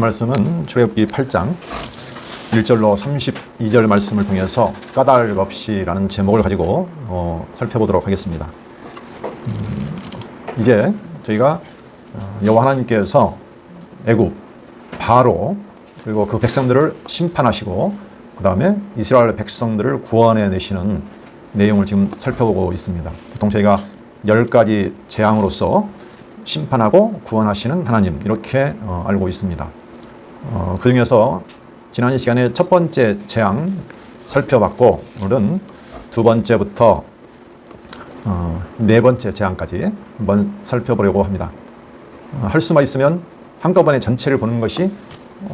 말씀은 출애굽기 8장 1절로 32절 말씀을 통해서 까닭 없이라는 제목을 가지고 살펴보도록 하겠습니다. 이제 저희가 여호와 하나님께서 애굽, 바로 그리고 그 백성들을 심판하시고 그 다음에 이스라엘 백성들을 구원해 내시는 내용을 지금 살펴보고 있습니다. 보통 저희가 10가지 재앙으로서 심판하고 구원하시는 하나님 이렇게 알고 있습니다. 그 중에서 지난 시간에 첫 번째 재앙 살펴봤고 오늘은 두 번째부터 네 번째 재앙까지 한번 살펴보려고 합니다. 할 수만 있으면 한꺼번에 전체를 보는 것이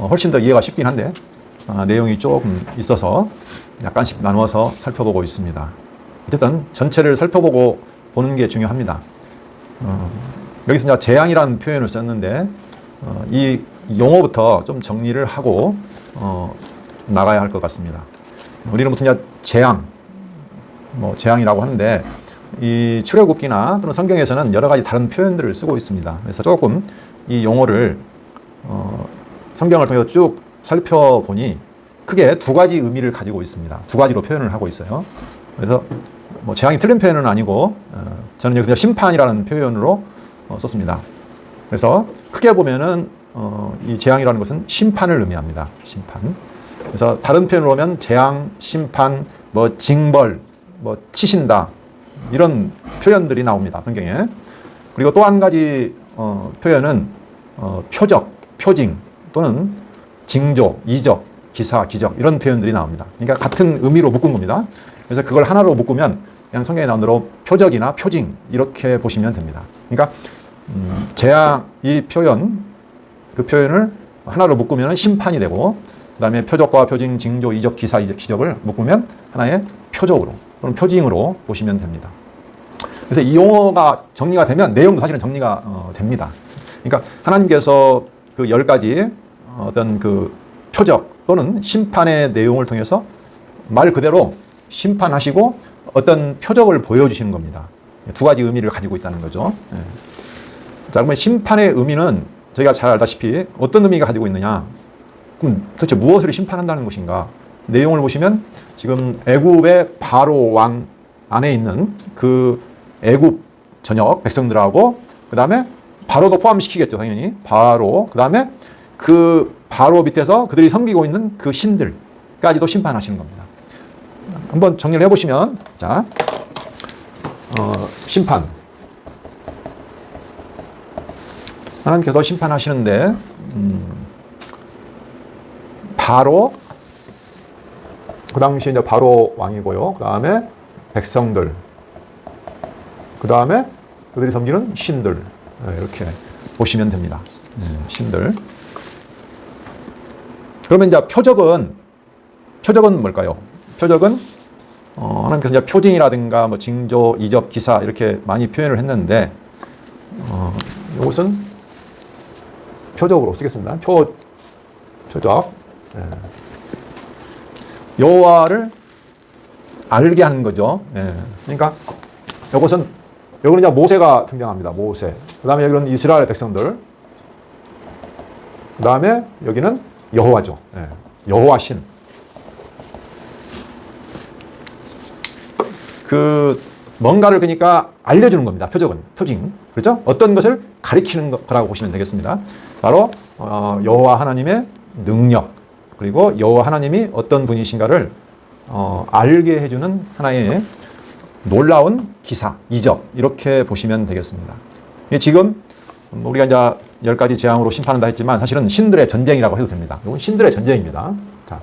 훨씬 더 이해가 쉽긴 한데 내용이 조금 있어서 약간씩 나누어서 살펴보고 있습니다. 어쨌든 전체를 살펴보고 보는 게 중요합니다. 여기서 이제 재앙이라는 표현을 썼는데 이 용어부터 좀 정리를 하고 나가야 할 것 같습니다. 우리는 보통 이제 재앙, 재앙이라고 하는데 이 출애굽기나 또는 성경에서는 여러 가지 다른 표현들을 쓰고 있습니다. 그래서 조금 이 용어를 성경을 통해서 쭉 살펴보니 크게 두 가지 의미를 가지고 있습니다. 두 가지로 표현을 하고 있어요. 그래서 재앙이 틀린 표현은 아니고 저는 여기서 심판이라는 표현으로 썼습니다. 그래서 크게 보면은 이 재앙이라는 것은 심판을 의미합니다. 심판. 그래서 다른 표현으로 보면 재앙, 심판, 징벌, 치신다 이런 표현들이 나옵니다. 성경에. 그리고 또 한 가지 표현은 표적, 표징 또는 징조, 이적, 기사, 기적 이런 표현들이 나옵니다. 그러니까 같은 의미로 묶은 겁니다. 그래서 그걸 하나로 묶으면 그냥 성경에 나온 대로 표적이나 표징 이렇게 보시면 됩니다. 그러니까 재앙 이 표현 그 표현을 하나로 묶으면 심판이 되고 그 다음에 표적과 표징, 징조, 이적, 기사, 이적, 기적을 묶으면 하나의 표적으로 또는 표징으로 보시면 됩니다. 그래서 이 용어가 정리가 되면 내용도 사실은 정리가 됩니다. 그러니까 하나님께서 그 10가지 어떤 그 표적 또는 심판의 내용을 통해서 말 그대로 심판하시고 어떤 표적을 보여주시는 겁니다. 두 가지 의미를 가지고 있다는 거죠. 자, 그러면 심판의 의미는 저희가 잘 알다시피 어떤 의미가 가지고 있느냐? 그럼 도대체 무엇을 심판한다는 것인가? 내용을 보시면 지금 애굽의 바로 왕 안에 있는 그 애굽 전역 백성들하고 그 다음에 바로도 포함시키겠죠, 당연히. 바로. 그 다음에 그 바로 밑에서 그들이 섬기고 있는 그 신들까지도 심판하시는 겁니다. 한번 정리를 해보시면, 자, 심판. 하나님께서 심판하시는데, 바로, 그 당시 이제 바로 왕이고요. 그 다음에 백성들. 그 다음에 그들이 섬기는 신들. 이렇게 보시면 됩니다. 신들. 그러면 이제 표적은 뭘까요? 표적은 하나님께서 이제 표징이라든가 징조, 이적, 기사 이렇게 많이 표현을 했는데 이것은 표적으로 쓰겠습니다. 표적. 여호와를 알게 하는 거죠. 그러니까 이것은 여기는 이제 모세가 등장합니다. 모세. 그 다음에 여기는 이스라엘 백성들. 그 다음에 여기는 여호와죠. 여호와 신. 뭔가를 그러니까 알려주는 겁니다. 표적은. 표징. 그렇죠? 어떤 것을 가리키는 거라고 보시면 되겠습니다. 바로 여호와 하나님의 능력. 그리고 여호와 하나님이 어떤 분이신가를 알게 해주는 하나의 놀라운 기사, 이적 이렇게 보시면 되겠습니다. 지금 우리가 이제 10가지 재앙으로 심판한다 했지만 사실은 신들의 전쟁이라고 해도 됩니다. 이건 신들의 전쟁입니다. 자,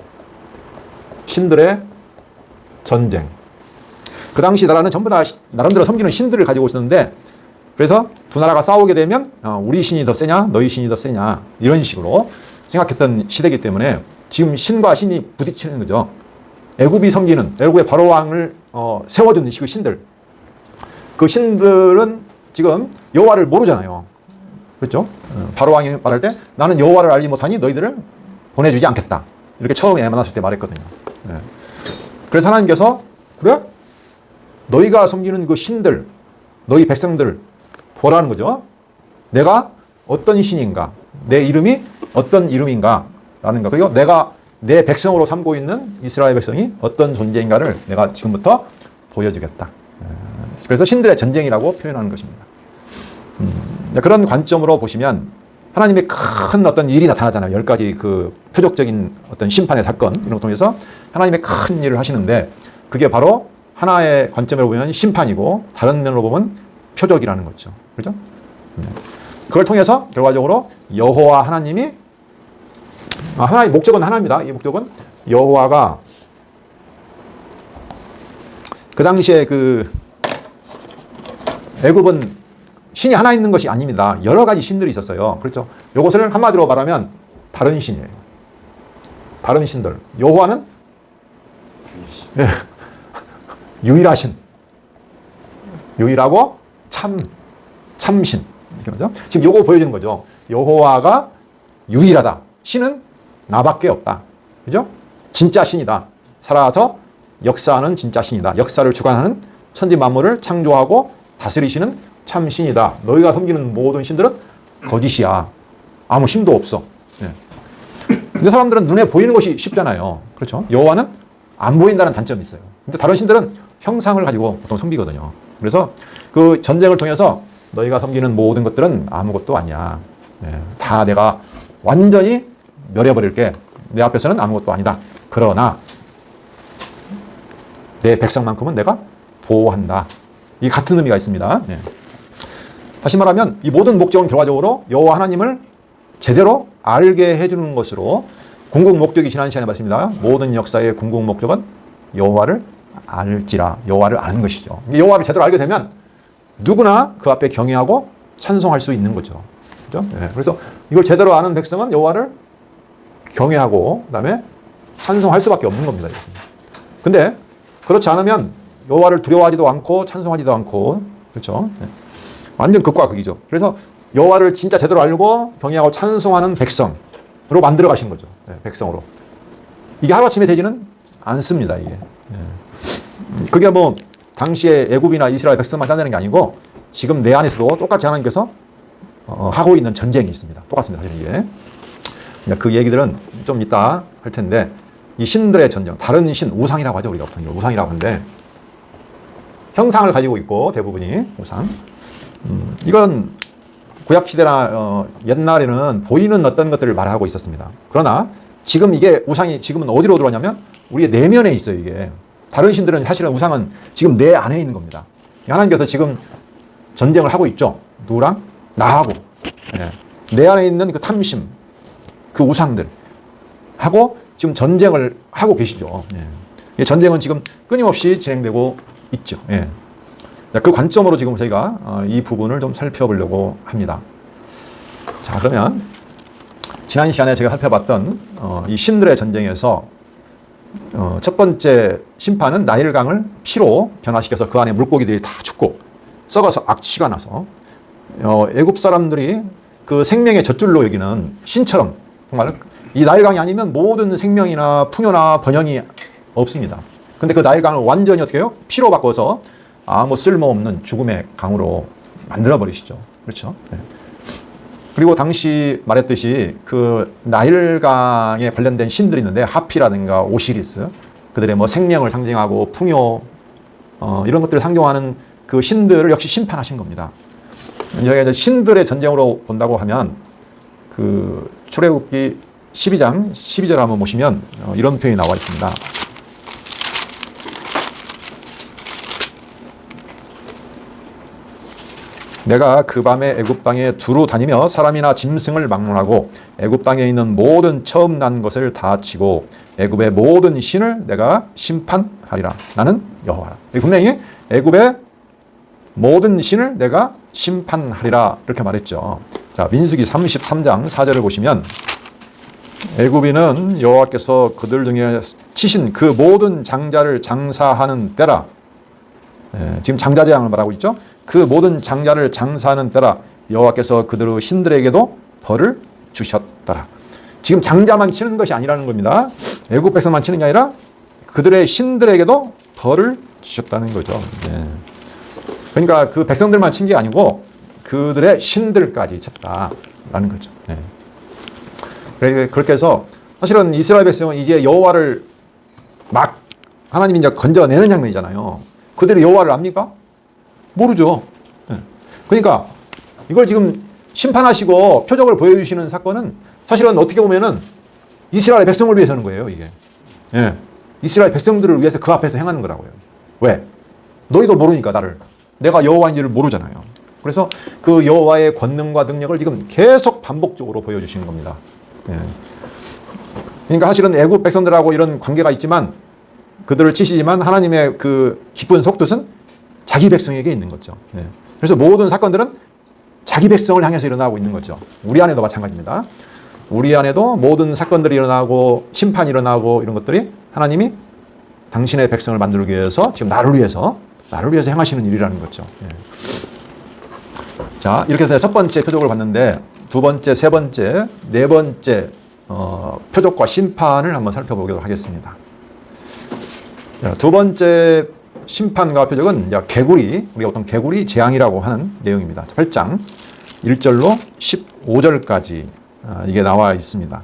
신들의 전쟁. 그 당시 나라는 전부 다 나름대로 섬기는 신들을 가지고 있었는데 그래서 두 나라가 싸우게 되면 우리 신이 더 세냐 너희 신이 더 세냐 이런 식으로 생각했던 시대이기 때문에 지금 신과 신이 부딪히는 거죠. 애굽이 섬기는 애굽의 바로 왕을 세워준 그 신들. 그 신들은 지금 여호와를 모르잖아요. 그렇죠? 바로 왕이 말할 때 나는 여호와를 알지 못하니 너희들을 보내주지 않겠다. 이렇게 처음에 만났을 때 말했거든요. 그래서 하나님께서 그래? 너희가 섬기는 그 신들, 너희 백성들 보라는 거죠. 내가 어떤 신인가, 내 이름이 어떤 이름인가라는 거, 그리고 내가 내 백성으로 삼고 있는 이스라엘 백성이 어떤 존재인가를 내가 지금부터 보여주겠다. 그래서 신들의 전쟁이라고 표현하는 것입니다. 그런 관점으로 보시면 하나님의 큰 어떤 일이 나타나잖아요. 10가지 그 표적적인 어떤 심판의 사건 이런 걸 통해서 하나님의 큰 일을 하시는데 그게 바로 하나의 관점으로 보면 심판이고 다른 면으로 보면 표적이라는 거죠. 그렇죠? 그걸 통해서 결과적으로 여호와 하나님이 하나의 목적은 하나입니다. 이 목적은 여호와가 그 당시에 그 애굽은 신이 하나 있는 것이 아닙니다. 여러 가지 신들이 있었어요. 그렇죠? 이것을 한마디로 말하면 다른 신이에요. 다른 신들. 여호와는 네. 유일하신, 유일하고 참신. 그렇죠? 지금 요거 보여주는 거죠. 여호와가 유일하다. 신은 나밖에 없다. 그죠? 진짜 신이다. 살아서 역사하는 진짜 신이다. 역사를 주관하는 천지 만물을 창조하고 다스리시는 참 신이다. 너희가 섬기는 모든 신들은 거짓이야. 아무 힘도 없어. 네. 근데 사람들은 눈에 보이는 것이 쉽잖아요. 그렇죠? 여호와는 안 보인다는 단점이 있어요. 근데 다른 신들은 형상을 가지고 보통 섬기거든요. 그래서 그 전쟁을 통해서 너희가 섬기는 모든 것들은 아무것도 아니야. 네. 다 내가 완전히 멸해버릴게. 내 앞에서는 아무것도 아니다. 그러나 내 백성만큼은 내가 보호한다. 이 같은 의미가 있습니다. 네. 다시 말하면 이 모든 목적은 결과적으로 여호와 하나님을 제대로 알게 해주는 것으로 궁극 목적이 지난 시간에 말씀입니다. 모든 역사의 궁극 목적은 여호와를 알지라. 여호와를 아는 것이죠. 여호와를 제대로 알게 되면 누구나 그 앞에 경외하고 찬송할 수 있는 거죠. 그렇죠? 네. 그래서 이걸 제대로 아는 백성은 여호와를 경외하고 그다음에 찬송할 수밖에 없는 겁니다. 근데 그렇지 않으면 여호와를 두려워하지도 않고 찬송하지도 않고 그렇죠? 네. 완전 극과 극이죠. 그래서 여호와를 진짜 제대로 알고 경외하고 찬송하는 백성으로 만들어 가신 거죠. 네, 백성으로. 이게 하루아침에 되지는 않습니다. 이게. 네. 그게 뭐 당시에 애굽이나 이스라엘 백성만 따내는 게 아니고 지금 내 안에서도 똑같이 하나님께서 하고 있는 전쟁이 있습니다. 똑같습니다. 사실 이게. 그 얘기들은 좀 이따 할 텐데 이 신들의 전쟁, 다른 신, 우상이라고 하죠. 우리가 보통 우상이라고 하는데 형상을 가지고 있고 대부분이 우상. 이건 구약시대나 옛날에는 보이는 어떤 것들을 말하고 있었습니다. 그러나 지금 이게 우상이 지금은 어디로 들어오냐면 우리의 내면에 있어요. 이게. 다른 신들은 사실은 우상은 지금 내 안에 있는 겁니다. 하나님께서 지금 전쟁을 하고 있죠. 누구랑? 나하고. 네. 내 안에 있는 그 탐심, 그 우상들 하고 지금 전쟁을 하고 계시죠. 네. 전쟁은 지금 끊임없이 진행되고 있죠. 네. 그 관점으로 지금 저희가 이 부분을 좀 살펴보려고 합니다. 자, 그러면 지난 시간에 제가 살펴봤던 이 신들의 전쟁에서 첫 번째 심판은 나일강을 피로 변화시켜서 그 안에 물고기들이 다 죽고 썩어서 악취가 나서 애굽 사람들이 그 생명의 젖줄로 여기는 신처럼 정말 이 나일강이 아니면 모든 생명이나 풍요나 번영이 없습니다. 근데 그 나일강을 완전히 어떻게 해요? 피로 바꿔서 아무 쓸모없는 죽음의 강으로 만들어버리시죠. 그렇죠? 네. 그리고 당시 말했듯이 그 나일강에 관련된 신들이 있는데 하피라든가 오시리스, 그들의 뭐 생명을 상징하고 풍요 이런 것들을 상징하는 그 신들을 역시 심판하신 겁니다. 저희가 이제 신들의 전쟁으로 본다고 하면 그 출애굽기 12장 12절 한번 보시면 이런 표현이 나와 있습니다. 내가 그 밤에 애굽 땅에 두루 다니며 사람이나 짐승을 막론하고 애굽 땅에 있는 모든 처음 난 것을 다 치고 애굽의 모든 신을 내가 심판하리라. 나는 여호와라. 분명히 애굽의 모든 신을 내가 심판하리라 이렇게 말했죠. 자, 민수기 33장 4절을 보시면 애굽인은 여호와께서 그들 중에 치신 그 모든 장자를 장사하는 때라. 지금 장자재앙을 말하고 있죠. 그 모든 장자를 장사하는 때라 여호와께서 그들의 신들에게도 벌을 주셨더라. 지금 장자만 치는 것이 아니라는 겁니다. 애굽 백성만 치는 게 아니라 그들의 신들에게도 벌을 주셨다는 거죠. 네. 그러니까 그 백성들만 친 게 아니고 그들의 신들까지 쳤다라는 거죠. 네. 그렇게 해서 사실은 이스라엘 백성은 이제 여호와를 막 하나님이 이제 건져내는 장면이잖아요. 그들이 여호와를 압니까? 모르죠. 그러니까 이걸 지금 심판하시고 표적을 보여주시는 사건은 사실은 어떻게 보면은 이스라엘 백성을 위해서 하는 거예요, 이게. 예. 이스라엘 백성들을 위해서 그 앞에서 행하는 거라고요. 왜? 너희도 모르니까 나를. 내가 여호와인지를 모르잖아요. 그래서 그 여호와의 권능과 능력을 지금 계속 반복적으로 보여주시는 겁니다. 예. 그러니까 사실은 애굽 백성들하고 이런 관계가 있지만 그들을 치시지만 하나님의 그 깊은 속뜻은 자기 백성에게 있는 거죠. 예. 그래서 모든 사건들은 자기 백성을 향해서 일어나고 있는 거죠. 우리 안에도 마찬가지입니다. 우리 안에도 모든 사건들이 일어나고 심판이 일어나고 이런 것들이 하나님이 당신의 백성을 만들기 위해서 지금 나를 위해서 행하시는 일이라는 거죠. 예. 자, 이렇게 해서 첫 번째 표적을 봤는데 두 번째, 세 번째, 네 번째 표적과 심판을 한번 살펴보도록 하겠습니다. 자, 두 번째 심판과 표적은 개구리, 우리가 보통 개구리 재앙이라고 하는 내용입니다. 8장 1절로 15절까지 이게 나와 있습니다.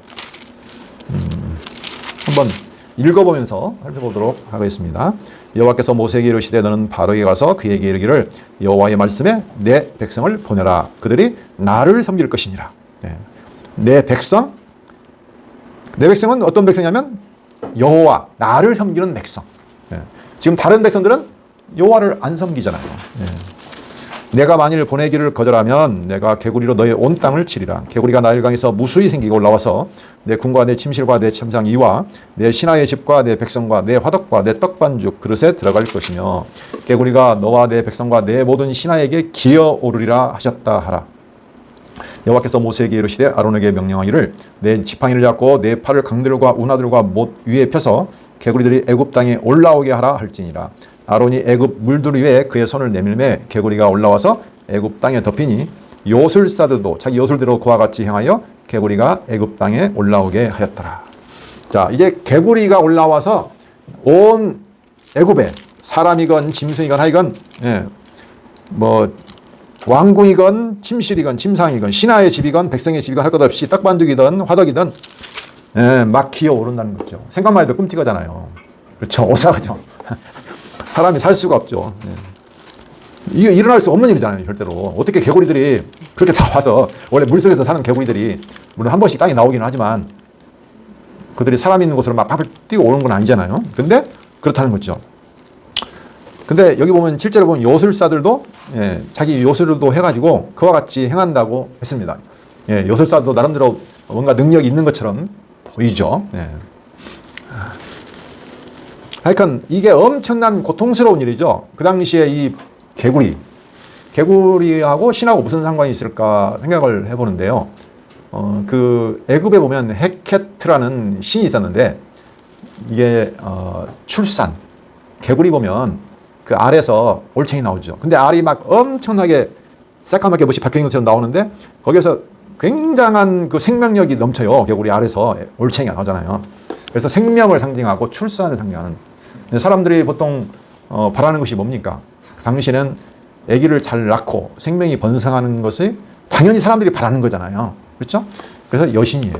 한번 읽어보면서 살펴보도록 하겠습니다. 여호와께서 모세에게 이르시되 너는 바로에게 가서 그에게 이르기를 여호와의 말씀에 내 백성을 보내라. 그들이 나를 섬길 것이니라. 내 백성은 어떤 백성이냐면 여호와, 나를 섬기는 백성. 지금 다른 백성들은 여호와를 안 섬기잖아요. 내가 만일 보내기를 거절하면 내가 개구리로 너의 온 땅을 치리라. 개구리가 나일강에서 무수히 생기고 올라와서 내 궁과 내 침실과 내 침상 이와 내 신하의 집과 내 백성과 내 화덕과 내 떡반죽 그릇에 들어갈 것이며 개구리가 너와 내 백성과 내 모든 신하에게 기어오르리라 하셨다 하라. 여호와께서 모세에게 이르시되 아론에게 명령하기를 내 지팡이를 잡고 내 팔을 강들과 운하들과 못 위에 펴서 개구리들이 애굽 땅에 올라오게 하라 할지니라. 아론이 애굽 물들 위에 그의 손을 내밀매 개구리가 올라와서 애굽 땅에 덮이니 요술사들도 자기 요술대로 그와 같이 행하여 개구리가 애굽 땅에 올라오게 하였더라. 자, 이제 개구리가 올라와서 온 애굽에 사람이건 짐승이건 하여건 왕궁이건 침실이건 침상이건 신하의 집이건 백성의 집이건 할 것 없이 떡반죽이든 화덕이든 막 기어오른다는 거죠. 생각만 해도 끔찍하잖아요. 그렇죠. 오싹하죠. 사람이 살 수가 없죠. 이게 일어날 수 없는 일이잖아요, 절대로. 어떻게 개구리들이 그렇게 다 와서, 원래 물속에서 사는 개구리들이, 물론 한 번씩 땅에 나오기는 하지만, 그들이 사람 있는 곳으로 막 팍팍 뛰고 오는 건 아니잖아요. 근데 그렇다는 거죠. 근데 여기 보면, 실제로 보면 요술사들도, 자기 요술도 해가지고 그와 같이 행한다고 했습니다. 요술사도 나름대로 뭔가 능력이 있는 것처럼 보이죠. 하여간 이게 엄청난 고통스러운 일이죠. 그 당시에 이 개구리하고 신하고 무슨 상관이 있을까 생각을 해보는데요. 그 애굽에 보면 헤케트라는 신이 있었는데 이게 출산, 개구리 보면 그 알에서 올챙이 나오죠. 근데 알이 막 엄청나게 새까맣게 못이 박혀있는 것처럼 나오는데 거기에서 굉장한 그 생명력이 넘쳐요. 개구리 알에서 올챙이가 나오잖아요. 그래서 생명을 상징하고 출산을 상징하는, 사람들이 보통 바라는 것이 뭡니까? 당신은 아기를 잘 낳고 생명이 번성하는 것이 당연히 사람들이 바라는 거잖아요. 그렇죠? 그래서 여신이에요.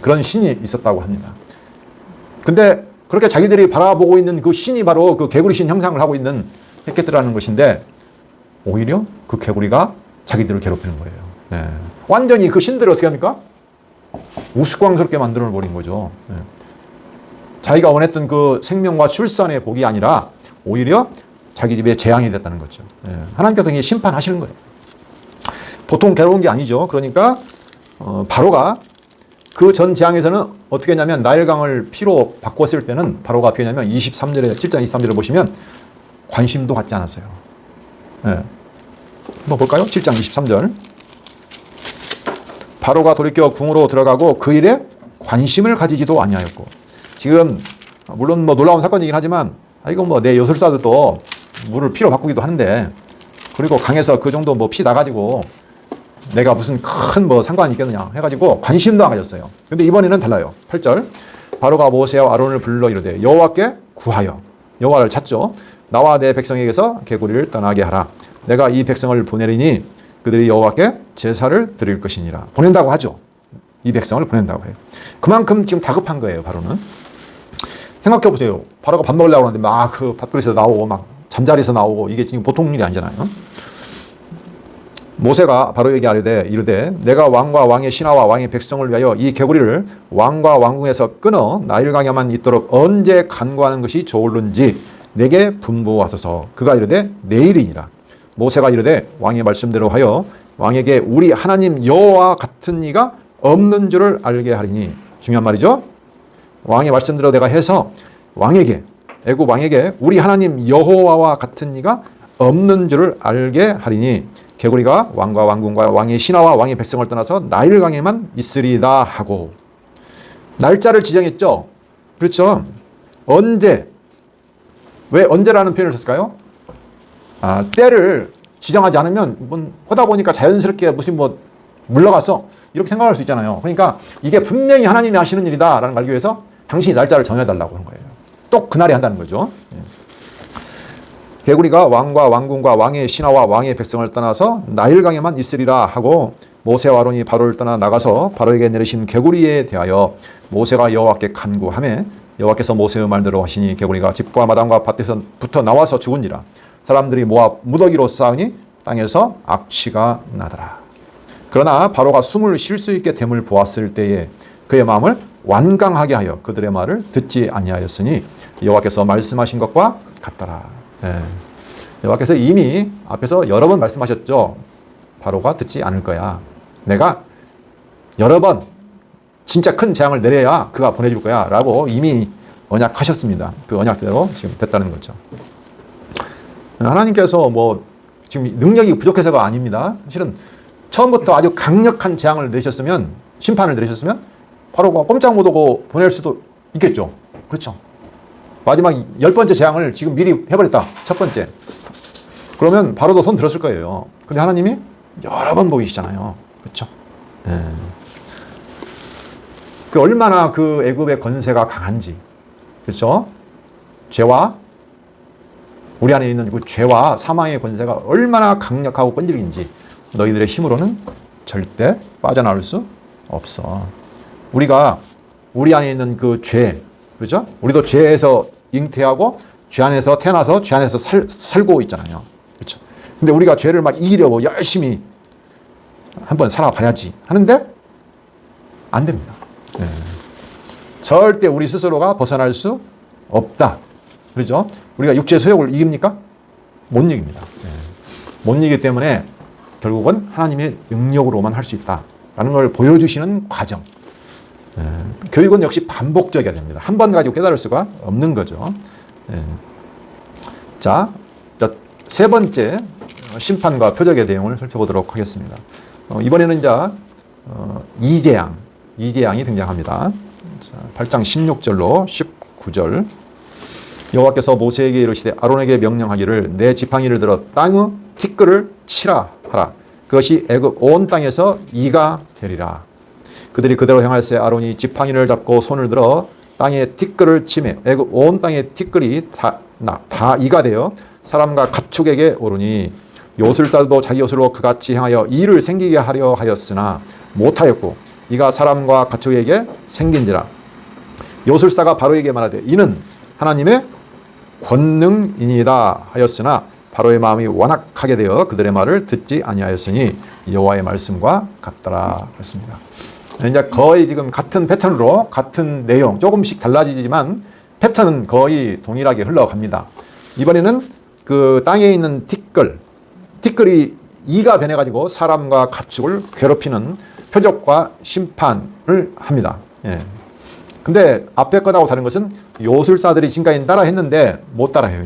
그런 신이 있었다고 합니다. 근데 그렇게 자기들이 바라보고 있는 그 신이 바로 그 개구리 신 형상을 하고 있는 헤케트라는 것인데 오히려 그 개구리가 자기들을 괴롭히는 거예요. 완전히 그 신들을 어떻게 합니까? 우스꽝스럽게 만들어 버린 거죠. 자기가 원했던 그 생명과 출산의 복이 아니라 오히려 자기 집에 재앙이 됐다는 거죠. 하나님께서 이게 심판하시는 거예요. 보통 괴로운 게 아니죠. 그러니까 바로가 그 전 재앙에서는 어떻게 했냐면 나일강을 피로 바꿨을 때는 바로가 어떻게 했냐면 23절에 7장 23절을 보시면 관심도 갖지 않았어요. 한번 볼까요? 7장 23절. 바로가 돌이켜 궁으로 들어가고 그 일에 관심을 가지지도 아니하였고. 지금 물론 뭐 놀라운 사건이긴 하지만 이건 뭐 내 요술사들도 물을 피로 바꾸기도 하는데, 그리고 강에서 그 정도 뭐 피 나가지고 내가 무슨 큰 뭐 상관이 있겠느냐 해가지고 관심도 안 가졌어요. 근데 이번에는 달라요. 8절. 바로가 모세와 아론을 불러 이르되 여호와께 구하여, 여호와를 찾죠. 나와 내 백성에게서 개구리를 떠나게 하라. 내가 이 백성을 보내리니 그들이 여호와께 제사를 드릴 것이니라. 보낸다고 하죠. 이 백성을 보낸다고 해요. 그만큼 지금 다급한 거예요, 바로는. 생각해 보세요. 바로가 밥 먹으려고 하는데 막 그 밥그릇에서 나오고 막 잠자리에서 나오고 이게 지금 보통 일이 아니잖아요. 모세가 바로에게 이르되 내가 왕과 왕의 신하와 왕의 백성을 위하여 이 개구리를 왕과 왕궁에서 끊어 나일강에만 있도록 언제 간구하는 것이 좋을는지 내게 분부하소서. 그가 이르되 내일이니라. 모세가 이르되 왕의 말씀대로 하여 왕에게 우리 하나님 여호와 같은 이가 없는 줄을 알게 하리니. 중요한 말이죠. 왕의 말씀대로 내가 해서 왕에게, 애굽 왕에게 우리 하나님 여호와와 같은 이가 없는 줄을 알게 하리니 개구리가 왕과 왕궁과 왕의 신하와 왕의 백성을 떠나서 나일강에만 있으리다 하고. 날짜를 지정했죠. 그렇죠. 언제, 왜 언제라는 표현을 썼을까요? 때를 지정하지 않으면 하다 보니까 자연스럽게 무슨 물러가서 이렇게 생각할 수 있잖아요. 그러니까 이게 분명히 하나님이 하시는 일이다 라는 말기 위해서 당신이 날짜를 정해달라고 하는 거예요. 또 그날에 한다는 거죠. 개구리가 왕과 왕궁과 왕의 신하와 왕의 백성을 떠나서 나일강에만 있으리라 하고 모세와 아론이 바로를 떠나 나가서 바로에게 내리신 개구리에 대하여 모세가 여호와께 간구하매 여호와께서 모세의 말대로 하시니 개구리가 집과 마당과 밭에서부터 나와서 죽은지라. 사람들이 모아 무더기로 싸우니 땅에서 악취가 나더라. 그러나 바로가 숨을 쉴 수 있게 됨을 보았을 때에 그의 마음을 완강하게 하여 그들의 말을 듣지 아니하였으니 여호와께서 말씀하신 것과 같더라. 여호와께서 이미 앞에서 여러 번 말씀하셨죠. 바로가 듣지 않을 거야. 내가 여러 번 진짜 큰 재앙을 내려야 그가 보내줄 거야 라고 이미 언약하셨습니다. 그 언약대로 지금 됐다는 거죠. 하나님께서 지금 능력이 부족해서가 아닙니다. 사실은 처음부터 아주 강력한 재앙을 내리셨으면, 심판을 내리셨으면 바로가 꼼짝 못하고 보낼 수도 있겠죠. 그렇죠. 마지막 10번째 재앙을 지금 미리 해버렸다. 첫 번째. 그러면 바로도 손 들었을 거예요. 근데 하나님이 여러 번 보이시잖아요. 그렇죠. 그 얼마나 그 애굽의 권세가 강한지. 그렇죠. 죄와 우리 안에 있는 그 죄와 사망의 권세가 얼마나 강력하고 끈질긴지 너희들의 힘으로는 절대 빠져나올 수 없어. 우리가 우리 안에 있는 그 죄, 그렇죠? 우리도 죄에서 잉태하고 죄 안에서 태어나서 죄 안에서 살고 있잖아요. 그렇죠? 근데 우리가 죄를 막 이기려고 열심히 한번 살아봐야지 하는데 안 됩니다. 절대 우리 스스로가 벗어날 수 없다. 그렇죠? 우리가 육체의 소욕을 이깁니까? 못 이깁니다. 못 이기기 때문에 결국은 하나님의 능력으로만 할 수 있다라는 걸 보여주시는 과정. 교육은 역시 반복적이어야 됩니다. 한 번 가지고 깨달을 수가 없는 거죠. 자, 세 번째 심판과 표적의 내용을 살펴보도록 하겠습니다. 이번에는 이재양이 등장합니다. 자, 8장 16절로 19절. 여호와께서 모세에게 이르시되 아론에게 명령하기를 내 지팡이를 들어 땅의 티끌을 치라 하라. 그것이 애굽 온 땅에서 이가 되리라. 그들이 그대로 행할세 아론이 지팡이를 잡고 손을 들어 땅에 티끌을 치매 애굽 온 땅의 티끌이 다 이가 되어 사람과 가축에게 오르니 요술자도 자기 요술로 그같이 행하여 이를 생기게 하려 하였으나 못하였고 이가 사람과 가축에게 생긴지라. 요술사가 바로에게 말하되 이는 하나님의 권능이니이다 하였으나 바로의 마음이 완악하게 되어 그들의 말을 듣지 아니하였으니 여호와의 말씀과 같더라 했습니다. 이제 거의 지금 같은 패턴으로 같은 내용 조금씩 달라지지만 패턴은 거의 동일하게 흘러갑니다. 이번에는 그 땅에 있는 티끌이 이가 변해가지고 사람과 가축을 괴롭히는 표적과 심판을 합니다. 근데 앞에 것하고 다른 것은 요술사들이 지금까지 따라 했는데 못 따라해요.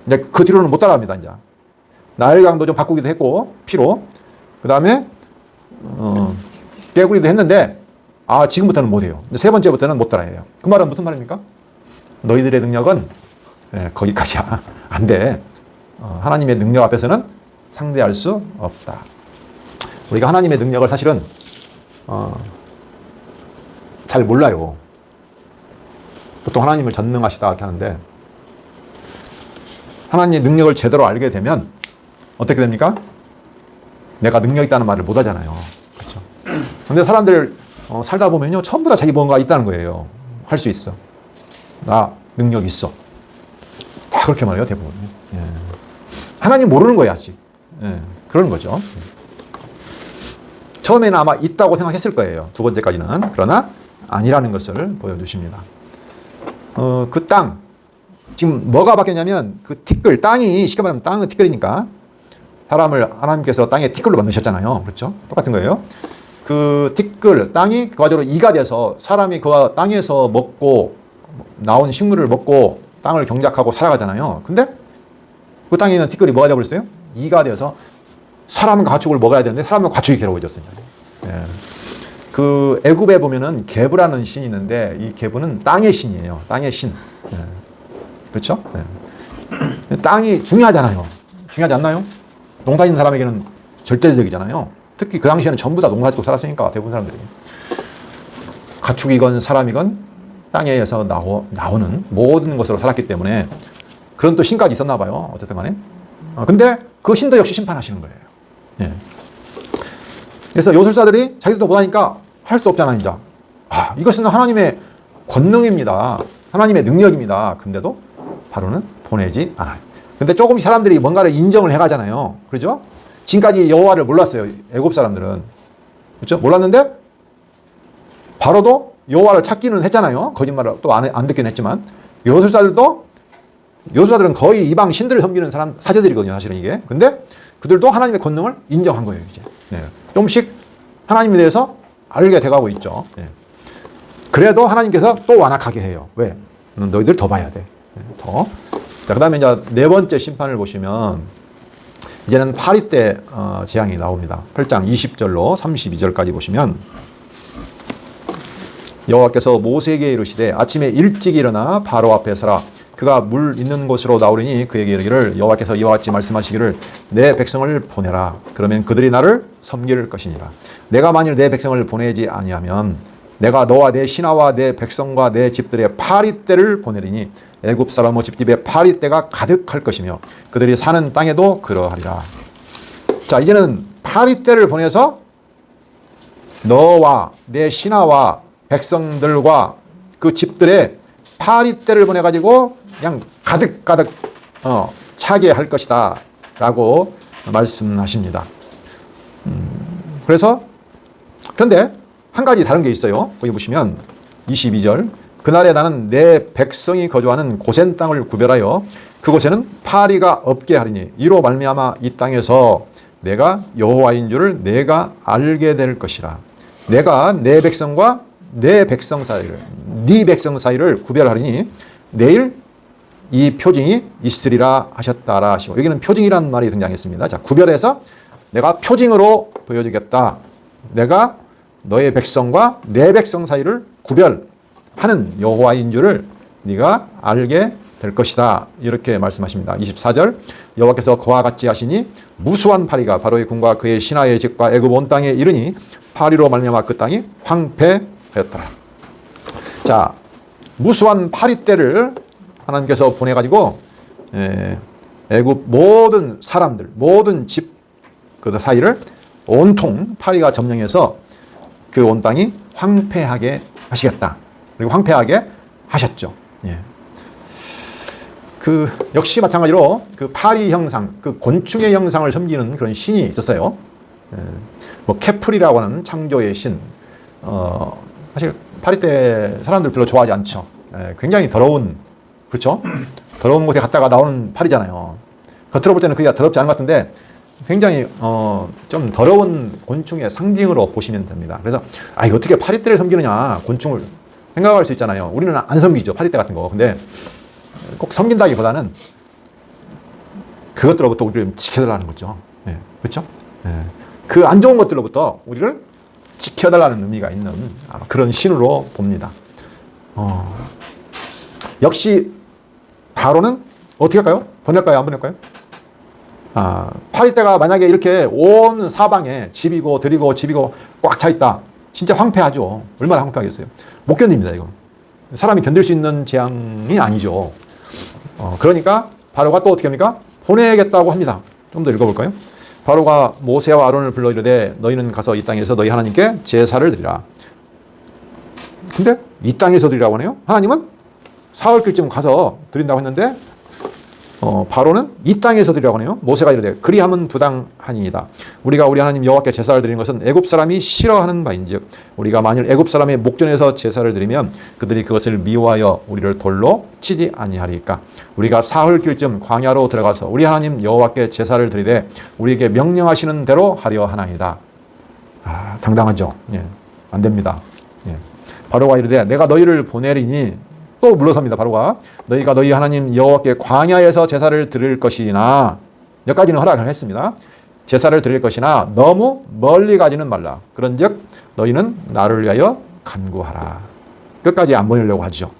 이제 그 뒤로는 못 따라합니다. 이제 나일강도 좀 바꾸기도 했고 피로. 그 다음에 개구리도 했는데 지금부터는 못해요. 세 번째부터는 못 따라해요. 그 말은 무슨 말입니까? 너희들의 능력은 거기까지야. 안 돼. 하나님의 능력 앞에서는 상대할 수 없다. 우리가 하나님의 능력을 사실은 잘 몰라요. 보통 하나님을 전능하시다 이렇게 하는데 하나님의 능력을 제대로 알게 되면 어떻게 됩니까? 내가 능력 있다는 말을 못 하잖아요. 그렇죠? 근데 사람들 살다 보면요, 전부 다 자기 뭔가 있다는 거예요. 할 수 있어. 나 능력 있어. 다 그렇게 말해요, 대부분. 예. 하나님 모르는 거야, 아직. 예. 그런 거죠. 처음에는 아마 있다고 생각했을 거예요. 두 번째까지는. 그러나 아니라는 것을 보여주십니다. 그 땅. 지금 뭐가 바뀌었냐면 그 티끌, 땅이, 쉽게 말하면 땅은 티끌이니까 사람을 하나님께서 땅에 티끌로 만드셨잖아요. 그렇죠? 똑같은 거예요. 그 티끌, 땅이 그 과정으로 이가 돼서 사람이 그 땅에서 먹고 나온 식물을 먹고 땅을 경작하고 살아가잖아요. 근데 그 땅에 있는 티끌이 뭐가 되어버렸어요? 이가 돼서 사람은 가축을 먹어야 되는데 사람은 가축이 괴로워졌어요. 예. 그 애굽에 보면은 게브라는 신이 있는데 이 게브는 땅의 신이에요. 땅의 신. 예. 그렇죠? 예. 땅이 중요하잖아요. 중요하지 않나요? 농사 있는 사람에게는 절대적이잖아요. 특히 그 당시에는 전부 다 농사 짓고 살았으니까 대부분 사람들이. 가축이건 사람이건 땅에서 나오는 모든 것으로 살았기 때문에 그런 또 신까지 있었나 봐요. 어쨌든 간에. 근데 그 신도 역시 심판하시는 거예요. 예. 그래서 요술사들이 자기들도 못하니까 할 수 없잖아요, 이제. 이것은 하나님의 권능입니다. 하나님의 능력입니다. 근데도 바로는 보내지 않아요. 근데 조금씩 사람들이 뭔가를 인정을 해가잖아요. 그렇죠? 지금까지 여호와를 몰랐어요. 애굽 사람들은. 그렇죠? 몰랐는데 바로도 여호와를 찾기는 했잖아요. 거짓말을 또 안 듣긴 했지만. 요술사들은 거의 이방 신들을 섬기는 사제들이거든요, 사실은 이게. 근데 그들도 하나님의 권능을 인정한 거예요, 이제. 네. 조금씩 하나님에 대해서 알게 돼가고 있죠. 네. 그래도 하나님께서 또 완악하게 해요. 왜? 너희들 더 봐야 돼. 네. 더. 자, 그 다음에 이제 네 번째 심판을 보시면 이제는 파리 때 재앙이 나옵니다. 8장 20절로 32절까지 보시면 여호와께서 모세에게 이르시되 아침에 일찍 일어나 바로 앞에 서라. 그가 물 있는 곳으로 나오리니 그에게 이르기를 여호와께서 이와 같이 말씀하시기를 내 백성을 보내라. 그러면 그들이 나를 섬길 것이니라. 내가 만일 내 백성을 보내지 아니하면 내가 너와 내 신하와 내 백성과 내 집들의 파리떼를 보내리니 애굽 사람의 집집에 파리떼가 가득할 것이며 그들이 사는 땅에도 그러하리라. 자, 이제는 파리떼를 보내서 너와 내 신하와 백성들과 그 집들에 파리떼를 보내가지고 그냥 가득 차게 할 것이다 라고 말씀하십니다. 그런데 한 가지 다른 게 있어요. 거기 보시면 22절 그날에 나는 내 백성이 거주하는 고센 땅을 구별하여 그곳에는 파리가 없게 하리니 이로 말미암아 이 땅에서 내가 여호와인 줄을 내가 알게 될 것이라. 내가 내 백성과 내 백성 사이를 네 백성 사이를 구별하리니 내일 이 표징이 있으리라 하셨다라 하시고 여기는 표징이라는 말이 등장했습니다. 자, 구별해서 내가 표징으로 보여주겠다. 내가 너의 백성과 내 백성 사이를 구별하는 여호와인 줄을 네가 알게 될 것이다. 이렇게 말씀하십니다. 24절 여호와께서 그와 같이 하시니 무수한 파리가 바로의 궁과 그의 신하의 집과 애굽 온 땅에 이르니 파리로 말미암아 그 땅이 황폐하였더라. 자, 무수한 파리떼를 하나님께서 보내가지고 애굽 모든 사람들, 모든 집 그 사이를 온통 파리가 점령해서 그 온 땅이 황폐하게 하시겠다. 그리고 황폐하게 하셨죠. 예. 그 역시 마찬가지로 그 파리 형상, 그 곤충의 형상을 섬기는 그런 신이 있었어요. 뭐 케플이라고 하는 창조의 신. 사실 파리떼 사람들 별로 좋아하지 않죠. 굉장히 더러운, 그렇죠? 더러운 곳에 갔다가 나오는 파리잖아요. 겉으로 볼 때는 그게 더럽지 않은 것 같은데 굉장히 좀 더러운 곤충의 상징으로 보시면 됩니다. 그래서 이거 어떻게 파리떼를 섬기느냐, 곤충을 생각할 수 있잖아요. 우리는 안 섬기죠, 파리떼 같은 거. 근데 꼭 섬긴다기보다는 그것들로부터 우리를 지켜달라는 거죠. 네, 그렇죠? 네. 그 안 좋은 것들로부터 우리를 지켜달라는 의미가 있는 그런 신으로 봅니다. 역시 바로는 어떻게 할까요? 보낼까요? 안 보낼까요? 파리떼가 만약에 이렇게 온 사방에 집이고 들이고 집이고 꽉 차 있다. 진짜 황폐하죠. 얼마나 황폐하겠어요. 못 견딥니다, 이거. 사람이 견딜 수 있는 재앙이 아니죠. 그러니까 바로가 또 어떻게 합니까? 보내겠다고 합니다. 좀 더 읽어볼까요? 바로가 모세와 아론을 불러 이르되 너희는 가서 이 땅에서 너희 하나님께 제사를 드리라. 근데 이 땅에서 드리라고 하네요. 하나님은 사흘 길쯤 가서 드린다고 했는데 바로는 이 땅에서 드리라고 하네요. 모세가 이르되 그리함은 부당하니이다. 우리가 우리 하나님 여호와께 제사를 드리는 것은 애굽 사람이 싫어하는 바인즉 우리가 만일 애굽 사람의 목전에서 제사를 드리면 그들이 그것을 미워하여 우리를 돌로 치지 아니하리까. 우리가 사흘 길쯤 광야로 들어가서 우리 하나님 여호와께 제사를 드리되 우리에게 명령하시는 대로 하려 하나이다. 당당하죠. 예, 안 됩니다. 예. 바로가 이르되 내가 너희를 보내리니 또 물러섭니다. 바로가 너희가 너희 하나님 여호와께 광야에서 제사를 드릴 것이나 여기까지는 허락을 했습니다. 제사를 드릴 것이나 너무 멀리 가지는 말라. 그런즉 너희는 나를 위하여 간구하라. 끝까지 안 보내려고 하죠.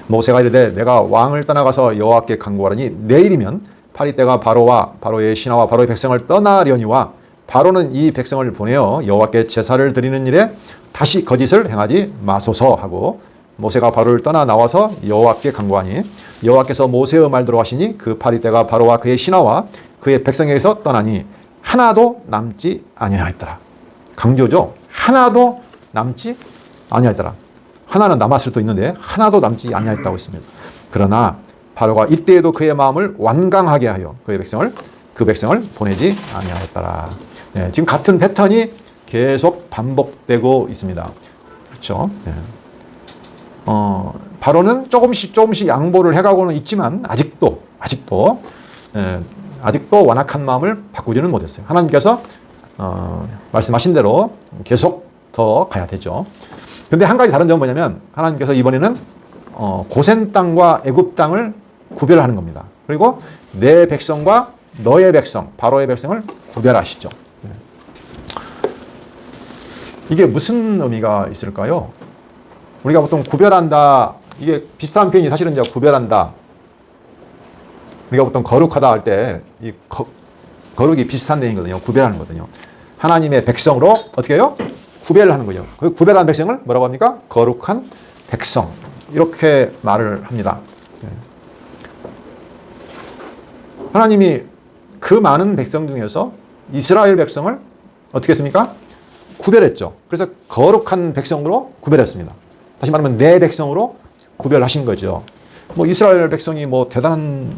모세가 이르되 내가 왕을 떠나가서 여호와께 간구하라니 내일이면 파리떼가 바로와 바로의 신하와 바로의 백성을 떠나려니와 바로는 이 백성을 보내어 여호와께 제사를 드리는 일에 다시 거짓을 행하지 마소서 하고 모세가 바로를 떠나 나와서 여호와께 간구하니 여호와께서 모세의 말대로 하시니 그 파리떼가 바로와 그의 신하와 그의 백성에게서 떠나니 하나도 남지 아니하였더라. 강조죠. 하나도 남지 아니하였더라. 하나는 남았을 수도 있는데 하나도 남지 아니하였다고 했습니다. 그러나 바로가 이때에도 그의 마음을 완강하게 하여 그 백성을 보내지 아니하였더라. 네, 지금 같은 패턴이 계속 반복되고 있습니다. 그렇죠? 네. 바로는 조금씩 양보를 해가고는 있지만 아직도 완악한 마음을 바꾸지는 못했어요. 하나님께서 말씀하신 대로 계속 더 가야 되죠. 근데 한 가지 다른 점은 뭐냐면 하나님께서 이번에는 고센 땅과 애굽 땅을 구별하는 겁니다. 그리고 내 백성과 너의 백성, 바로의 백성을 구별하시죠. 이게 무슨 의미가 있을까요? 우리가 보통 구별한다, 이게 비슷한 표현이 사실은 이제 구별한다. 우리가 보통 거룩하다 할 때 이 거룩이 비슷한 내용이거든요. 구별하는 거거든요. 하나님의 백성으로 어떻게 해요? 구별을 하는 거죠. 그 구별한 백성을 뭐라고 합니까? 거룩한 백성. 이렇게 말을 합니다. 하나님이 그 많은 백성 중에서 이스라엘 백성을 어떻게 했습니까? 구별했죠. 그래서 거룩한 백성으로 구별했습니다. 다시 말하면 내 백성으로 구별하신 거죠. 뭐 이스라엘 백성이 뭐 대단한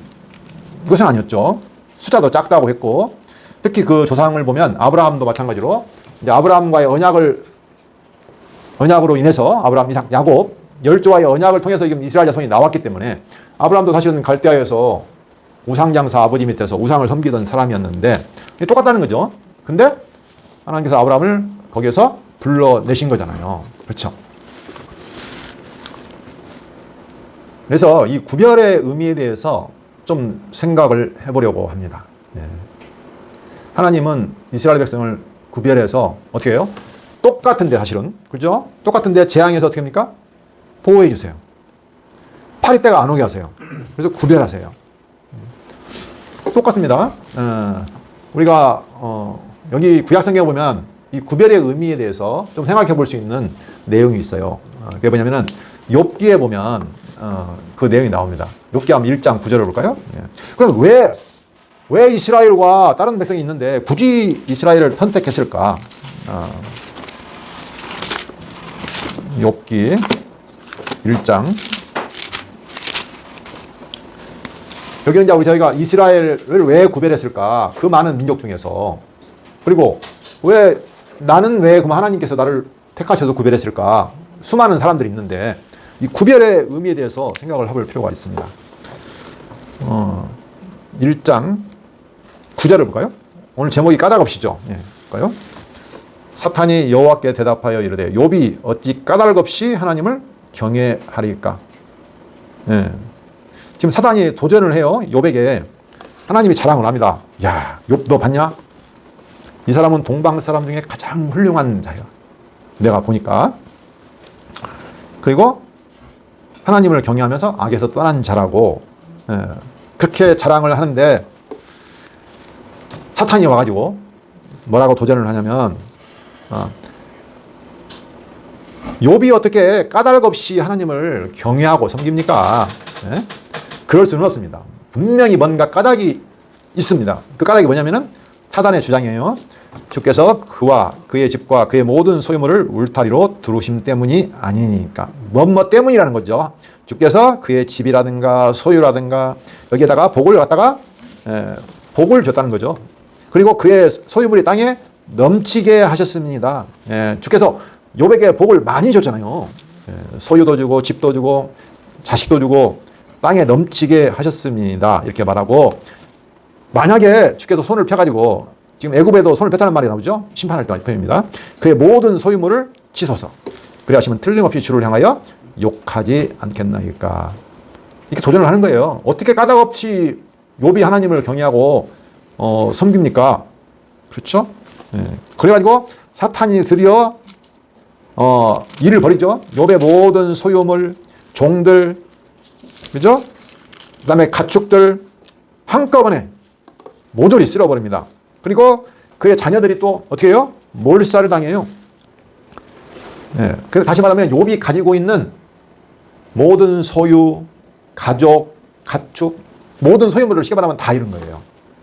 것은 아니었죠. 숫자도 작다고 했고, 특히 그 조상을 보면 아브라함도 마찬가지로 이제 아브라함과의 언약으로 인해서 아브라함, 이삭, 야곱 10조와의 언약을 통해서 지금 이스라엘 자손이 나왔기 때문에 아브라함도 사실은 갈대아에서 우상장사 아버지 밑에서 우상을 섬기던 사람이었는데 똑같다는 거죠. 근데 하나님께서 아브라함을 거기에서 불러내신 거잖아요. 그렇죠. 그래서 이 구별의 의미에 대해서 좀 생각을 해보려고 합니다. 하나님은 이스라엘 백성을 구별해서 어떻게 해요? 똑같은데 사실은, 그죠? 똑같은데 재앙에서 어떻게 합니까? 보호해 주세요. 파리떼가 안 오게 하세요. 그래서 구별하세요. 똑같습니다. 우리가 여기 구약성경에 보면 이 구별의 의미에 대해서 좀 생각해 볼 수 있는 내용이 있어요. 그게 뭐냐면은 욥기에 보면 그 내용이 나옵니다. 욥기 한번 1장 9절을 볼까요? 그럼 왜 이스라엘과 다른 백성이 있는데 굳이 이스라엘을 선택했을까? 욥기 1장. 여기는 이제 저희가 이스라엘을 왜 구별했을까? 그 많은 민족 중에서. 그리고 나는 왜 그럼 하나님께서 나를 택하셔서 구별했을까? 수많은 사람들이 있는데 이 구별의 의미에 대해서 생각을 해볼 필요가 있습니다. 1장 9절을 볼까요? 오늘 제목이 까닭없이죠. 볼까요? 사탄이 여호와께 대답하여 이르되 욥이 어찌 까닭없이 하나님을 경외하리까? 지금 사탄이 도전을 해요. 욥에게. 하나님이 자랑을 합니다. 야, 욥 너 봤냐? 이 사람은 동방 사람 중에 가장 훌륭한 자야. 내가 보니까. 그리고 하나님을 경외하면서 악에서 떠난 자라고 그렇게 자랑을 하는데 사탄이 와가지고 뭐라고 도전을 하냐면 욥이 어떻게 까닭 없이 하나님을 경외하고 섬깁니까? 그럴 수는 없습니다. 분명히 뭔가 까닭이 있습니다. 그 까닭이 뭐냐면은 사단의 주장이에요. 주께서 그와 그의 집과 그의 모든 소유물을 울타리로 두르심 때문이 아니니까. 뭐뭐 때문이라는 거죠. 주께서 그의 집이라든가 소유라든가 여기에다가 복을 갖다가 복을 줬다는 거죠. 그리고 그의 소유물이 땅에 넘치게 하셨습니다. 주께서 욥에게 복을 많이 줬잖아요. 소유도 주고 집도 주고 자식도 주고 땅에 넘치게 하셨습니다. 이렇게 말하고, 만약에 주께서 손을 펴가지고, 지금 애굽에도 손을 폈다는 말이 나오죠. 심판할 때 표현입니다. 그의 모든 소유물을 치소서. 그래 하시면 틀림없이 주를 향하여 욕하지 않겠나이까. 이렇게 도전을 하는 거예요. 어떻게 까닭없이 욥이 하나님을 경외하고 섬깁니까? 그렇죠? 그래가지고 사탄이 드디어 일을 벌이죠. 욥의 모든 소유물, 종들, 그죠? 그 다음에 가축들 한꺼번에 모조리 쓸어버립니다. 그리고 그의 자녀들이 또 어떻게 해요? 몰살을 당해요. 그래서 다시 말하면 욥이 가지고 있는 모든 소유, 가족, 가축, 모든 소유물을 쉽게 말하면 다 잃은 거예요.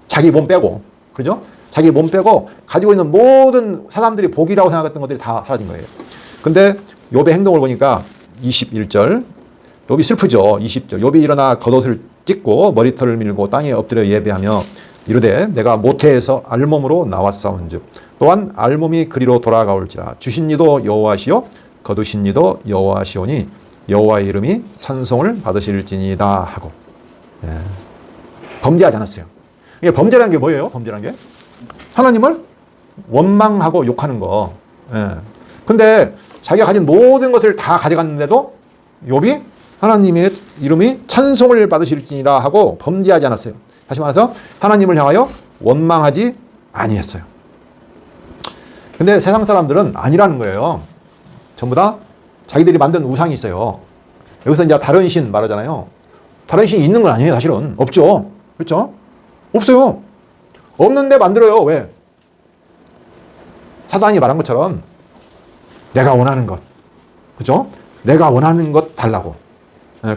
자기 몸 빼고, 그죠? 자기 몸 빼고 가지고 있는 모든 사람들이 복이라고 생각했던 것들이 다 사라진 거예요. 근데 욥의 행동을 보니까 21절, 욥이 슬프죠. 20절, 욥이 일어나 겉옷을 찢고 머리털을 밀고 땅에 엎드려 예배하며 이르되 내가 모태에서 알몸으로 나왔사온즉 또한 알몸이 그리로 돌아가올지라. 주신 이도 여호와시요 거두신 이도 여호와시오니 여호와의 이름이 찬송을 받으실지니이다 하고. 범죄하지 않았어요. 이게 범죄라는 게 뭐예요? 범죄라는 게 하나님을 원망하고 욕하는 거. 근데 자기가 가진 모든 것을 다 가져갔는데도 욥이 하나님의 이름이 찬송을 받으실지니라 하고 범죄하지 않았어요. 다시 말해서 하나님을 향하여 원망하지 아니했어요. 근데 세상 사람들은 아니라는 거예요. 전부 다 자기들이 만든 우상이 있어요. 여기서 이제 다른 신 말하잖아요. 다른 신이 있는 건 아니에요. 사실은 없죠. 그렇죠? 없어요. 없는데 만들어요. 왜? 사단이 말한 것처럼 내가 원하는 것, 그렇죠? 내가 원하는 것 달라고.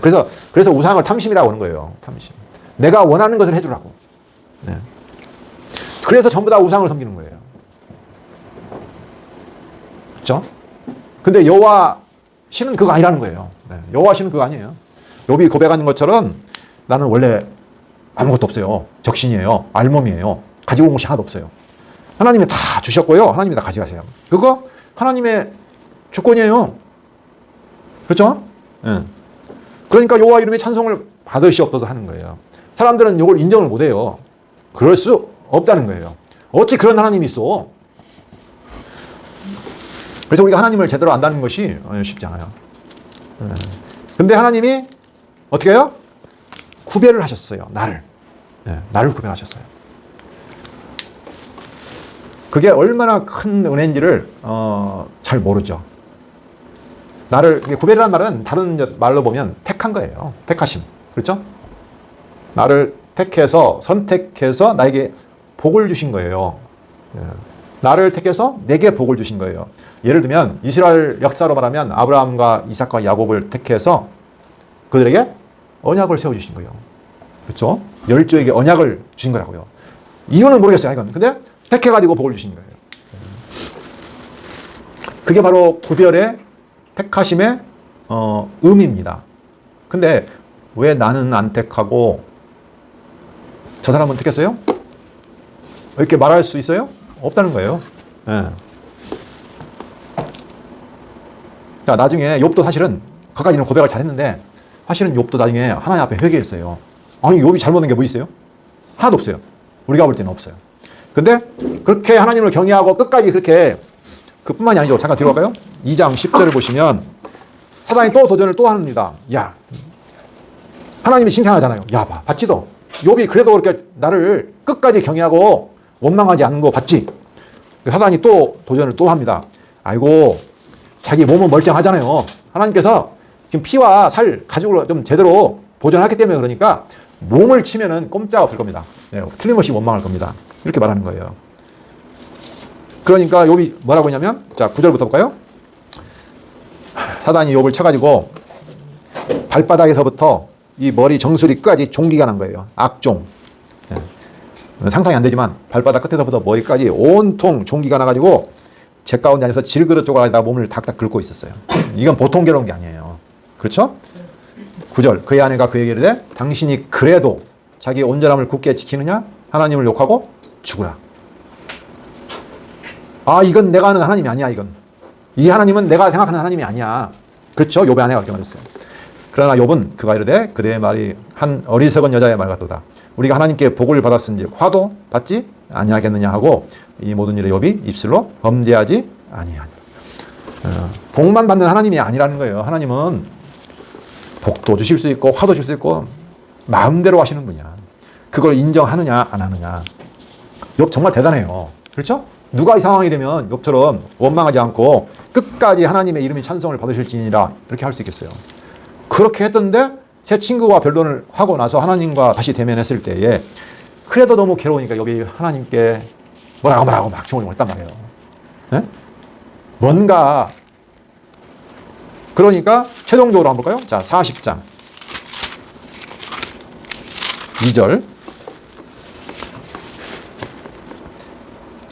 그래서 우상을 탐심이라고 하는 거예요. 탐심. 내가 원하는 것을 해주라고. 그래서 전부 다 우상을 섬기는 거예요. 그렇죠? 근데 여호와 신은 그거 아니라는 거예요. 여호와 신은 그거 아니에요. 욥이 고백하는 것처럼 나는 원래 아무것도 없어요. 적신이에요. 알몸이에요. 가지고 온 것이 하나도 없어요. 하나님이 다 주셨고요. 하나님이 다 가져가세요. 그거 하나님의 주권이에요. 그렇죠? 그러니까 여호와 이름의 찬송을 받으시옵소서 하는 거예요. 사람들은 이걸 인정을 못해요. 그럴 수 없다는 거예요. 어찌 그런 하나님이 있어? 그래서 우리가 하나님을 제대로 안다는 것이 쉽지 않아요. 근데 하나님이 어떻게 해요? 구별을 하셨어요. 나를 구별하셨어요. 그게 얼마나 큰 은혜인지를 잘 모르죠. 나를 구별이라는 말은 다른 말로 보면 택한 거예요. 택하심. 그렇죠? 나를 택해서 선택해서 나에게 복을 주신 거예요. 나를 택해서 내게 복을 주신 거예요. 예를 들면 이스라엘 역사로 말하면 아브라함과 이삭과 야곱을 택해서 그들에게 언약을 세워주신 거예요. 그렇죠? 열조에게 언약을 주신 거라고요. 이유는 모르겠어요. 이건. 근데 택해가지고 복을 주신 거예요. 그게 바로 구별의 택하심의 의미입니다. 근데 왜 나는 안 택하고 저 사람은 택했어요? 이렇게 말할 수 있어요? 없다는 거예요. 자, 나중에 욥도 사실은 그까지는 고백을 잘했는데 사실은 욥도 나중에 하나님 앞에 회개했어요. 아니 욥이 잘못한 게 뭐 있어요? 하나도 없어요. 우리가 볼 때는 없어요. 근데 그렇게 하나님을 경외하고 끝까지 그렇게 그뿐만이 아니죠. 잠깐 뒤로 갈까요? 2장 10절을 보시면 사단이 또 도전을 또 합니다. 야, 하나님이 칭찬하잖아요. 야, 봤지 너? 욥이 그래도 그렇게 나를 끝까지 경외하고 원망하지 않는 거 봤지? 사단이 또 도전을 또 합니다. 아이고, 자기 몸은 멀쩡하잖아요. 하나님께서 지금 피와 살 가죽을 좀 제대로 보존하기 때문에 그러니까 몸을 치면은 꼼짝 없을 겁니다. 틀림없이 원망할 겁니다. 이렇게 말하는 거예요. 그러니까 욥이 뭐라고 했냐면, 자, 9절부터 볼까요? 사단이 욥을 쳐가지고 발바닥에서부터 이 머리 정수리 끝까지 종기가 난 거예요. 악종. 상상이 안 되지만 발바닥 끝에서부터 머리까지 온통 종기가 나가지고 제 가운데 안에서 질그릇 쪼가리에다 몸을 닥닥 긁고 있었어요. 이건 보통 괴로운 게 아니에요. 그렇죠? 9절 그의 아내가 그에게 이르되 당신이 그래도 자기의 온전함을 굳게 지키느냐? 하나님을 욕하고 죽으라. 아, 이건 내가 아는 하나님이 아니야. 이건 이 하나님은 내가 생각하는 하나님이 아니야. 그렇죠? 욥의 아내가 그렇게 말했어요. 그러나 욥은 그가 이르되 그대의 말이 한 어리석은 여자의 말 같도다. 우리가 하나님께 복을 받았은지 화도 받지 아니하겠느냐 하고 이 모든 일에 욥이 입술로 범죄하지 아니하니. 복만 받는 하나님이 아니라는 거예요. 하나님은 복도 주실 수 있고 화도 줄 수 있고 마음대로 하시는 분이야. 그걸 인정하느냐 안 하느냐. 욥 정말 대단해요. 그렇죠? 누가 이 상황이 되면 욥처럼 원망하지 않고 끝까지 하나님의 이름이 찬송을 받으실지니라 이렇게 할 수 있겠어요. 그렇게 했던데 제 친구와 변론을 하고 나서 하나님과 다시 대면했을 때에 그래도 너무 괴로우니까 욥이 하나님께 뭐라고 막 중얼중얼 했단 말이에요. 네? 뭔가 그러니까 최종적으로 한번 볼까요? 자, 40장 2절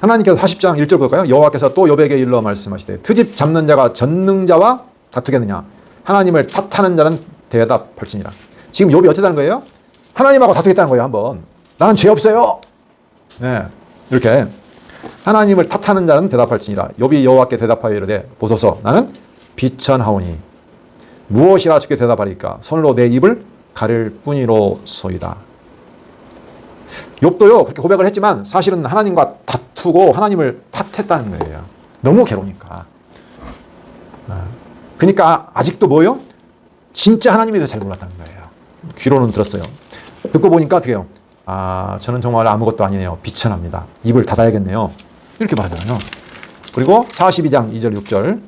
하나님께서 40장 1절 볼까요? 여호와께서 또 욥에게 일러 말씀하시되 트집 잡는 자가 전능자와 다투겠느냐? 하나님을 탓하는 자는 대답할지니라. 지금 욥이 어쩌다는 거예요? 하나님하고 다투겠다는 거예요. 한번 나는 죄 없어요. 네, 이렇게 하나님을 탓하는 자는 대답할지니라. 욥이 여호와께 대답하여 이르되 보소서 나는 비천하오니 무엇이라 주께 대답하리까? 손으로 내 입을 가릴 뿐이로소이다. 욥도요 그렇게 고백을 했지만 사실은 하나님과 다투고 하나님을 탓했다는 거예요. 너무 괴로우니까. 그러니까 아직도 뭐요? 진짜 하나님에 대해서 잘 몰랐다는 거예요. 귀로는 들었어요. 듣고 보니까 어떻게 해요? 아, 저는 정말 아무것도 아니네요. 비천합니다. 입을 닫아야겠네요. 이렇게 말하잖아요. 그리고 42장 2절 6절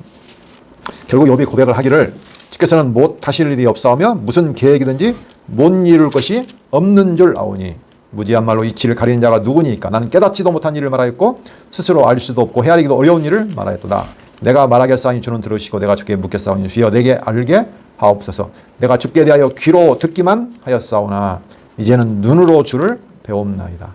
결국 욥이 고백을 하기를 주께서는 못하실 일이 없사오며 무슨 계획이든지 못 이룰 것이 없는 줄 아오니 무지한 말로 이치를 가리는 자가 누구니까 나는 깨닫지도 못한 일을 말하였고 스스로 알 수도 없고 헤아리기도 어려운 일을 말하였도다. 내가 말하겠사오니 주는 들으시고 내가 주께 묻겠사오니 주여 내게 알게 하옵소서. 내가 주께 대하여 귀로 듣기만 하였사오나 이제는 눈으로 주를 배웁나이다.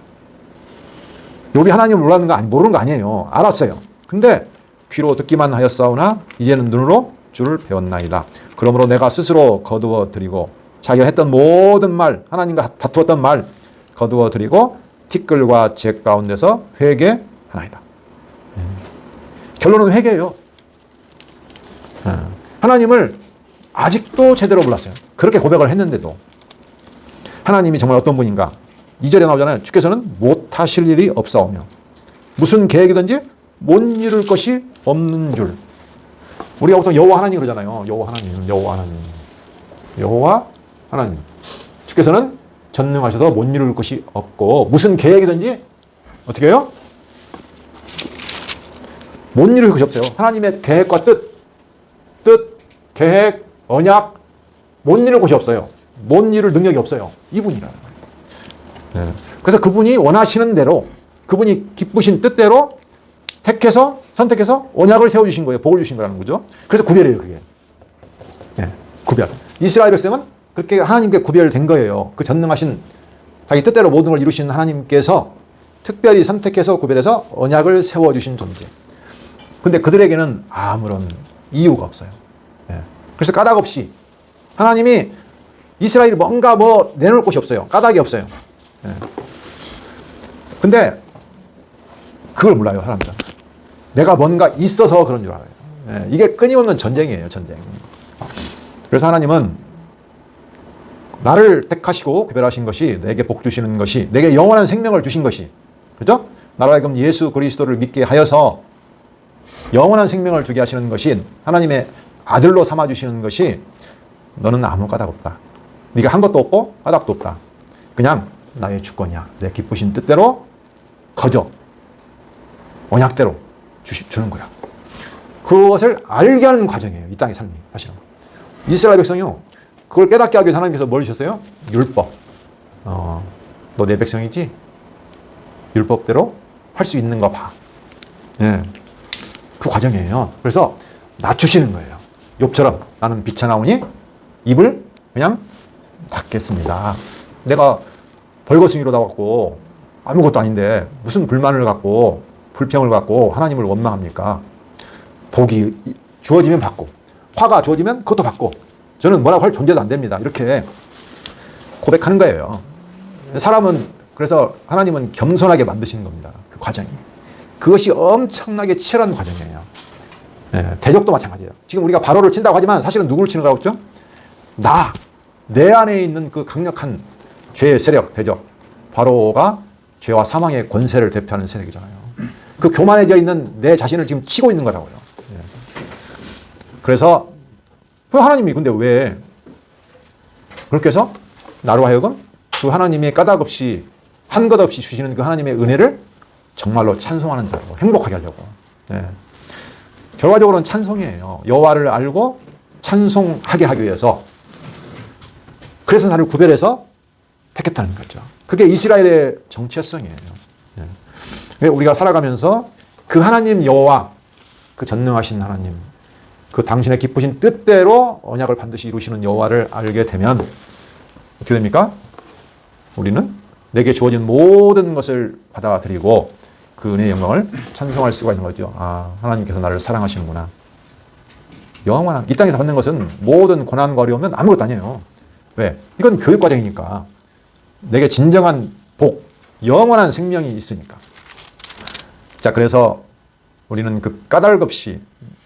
욥이 하나님을 몰랐는 거 모르는 거 아니에요. 알았어요. 근데 귀로 듣기만 하였사오나 이제는 눈으로 주를 배웠나이다. 그러므로 내가 스스로 거두어 드리고 자기가 했던 모든 말 하나님과 다투었던 말 거두어 드리고 티끌과 재 가운데서 회개하나이다. 결론은 회개예요. 하나님을 아직도 제대로 몰랐어요. 그렇게 고백을 했는데도 하나님이 정말 어떤 분인가. 2절에 나오잖아요. 주께서는 못하실 일이 없사오며 무슨 계획이든지 못 이룰 것이 없는 줄. 우리가 보통 여호와 하나님 그러잖아요. 여호와 하나님, 여호와 하나님, 여호와 하나님. 주께서는 전능하셔서 못 이룰 것이 없고 무슨 계획이든지 어떻게 해요? 못 이룰 것이 없어요. 하나님의 계획과 뜻, 계획, 언약 못 이룰 것이 없어요. 못 이룰 능력이 없어요. 이분이라는 거예요. 네. 그래서 그분이 원하시는 대로 그분이 기쁘신 뜻대로 택해서 선택해서 언약을 세워주신 거예요. 복을 주신 거라는 거죠. 그래서 구별이에요. 그게. 네. 구별. 이스라엘 백성은 그렇게 하나님께 구별된 거예요. 그 전능하신 자기 뜻대로 모든 걸 이루시는 하나님께서 특별히 선택해서 구별해서 언약을 세워주신 존재. 근데 그들에게는 아무런 이유가 없어요. 네. 그래서 까닭 없이 하나님이 이스라엘이 뭔가 뭐 내놓을 곳이 없어요. 까닭이 없어요. 네. 근데 그걸 몰라요. 사람들은. 내가 뭔가 있어서 그런 줄 알아요. 네. 이게 끊임없는 전쟁이에요. 전쟁. 그래서 하나님은 나를 택하시고 구별하신 것이 내게 복 주시는 것이 내게 영원한 생명을 주신 것이 그죠? 나로 하여금 예수 그리스도를 믿게 하여서 영원한 생명을 주게 하시는 것이 하나님의 아들로 삼아주시는 것이 너는 아무 까닭 없다. 네가 한 것도 없고 까닭도 없다. 그냥 나의 주권이야. 내 기쁘신 뜻대로 거저 언약대로 주는 거야. 그것을 알게 하는 과정이에요. 이 땅의 삶이 사실은. 이스라엘 백성이요. 그걸 깨닫게 하기 위해서 하나님께서 뭘 주셨어요? 율법. 너 내 백성이지? 율법대로 할 수 있는 거 봐. 예. 그 과정이에요. 그래서 낮추시는 거예요. 욥처럼 나는 비천하오니 입을 그냥 닫겠습니다. 내가 벌거숭이로 나왔고 아무것도 아닌데 무슨 불만을 갖고 불평을 갖고 하나님을 원망합니까? 복이 주어지면 받고 화가 주어지면 그것도 받고 저는 뭐라고 할 존재도 안 됩니다. 이렇게 고백하는 거예요. 사람은 그래서 하나님은 겸손하게 만드시는 겁니다. 그 과정이. 그것이 엄청나게 치열한 과정이에요. 네, 대적도 마찬가지예요. 지금 우리가 바로를 친다고 하지만 사실은 누구를 치는 거라고 했죠? 내 안에 있는 그 강력한 죄의 세력, 대적. 바로가 죄와 사망의 권세를 대표하는 세력이잖아요. 그 교만해져 있는 내 자신을 지금 치고 있는 거라고요. 네. 그래서 하나님이 근데 왜 그렇게 해서 나로 하여금 그 하나님의 까닭 없이 한 것 없이 주시는 그 하나님의 은혜를 정말로 찬송하는 자로 행복하게 하려고. 네. 결과적으로는 찬송이에요. 여호와를 알고 찬송하게 하기 위해서. 그래서 나를 구별해서 택했다는 거죠. 그게 이스라엘의 정체성이에요. 네. 우리가 살아가면서 그 하나님 여호와, 그 전능하신 하나님, 그 당신의 기쁘신 뜻대로 언약을 반드시 이루시는 여호와를 알게 되면 어떻게 됩니까? 우리는 내게 주어진 모든 것을 받아들이고 그 은혜의 영광을 찬송할 수가 있는 거죠. 아, 하나님께서 나를 사랑하시는구나. 영원한 이 땅에서 받는 것은 모든 고난과 어려움은 아무것도 아니에요. 왜? 이건 교육 과정이니까. 내게 진정한 복, 영원한 생명이 있으니까. 자, 그래서 우리는 그 까닭 없이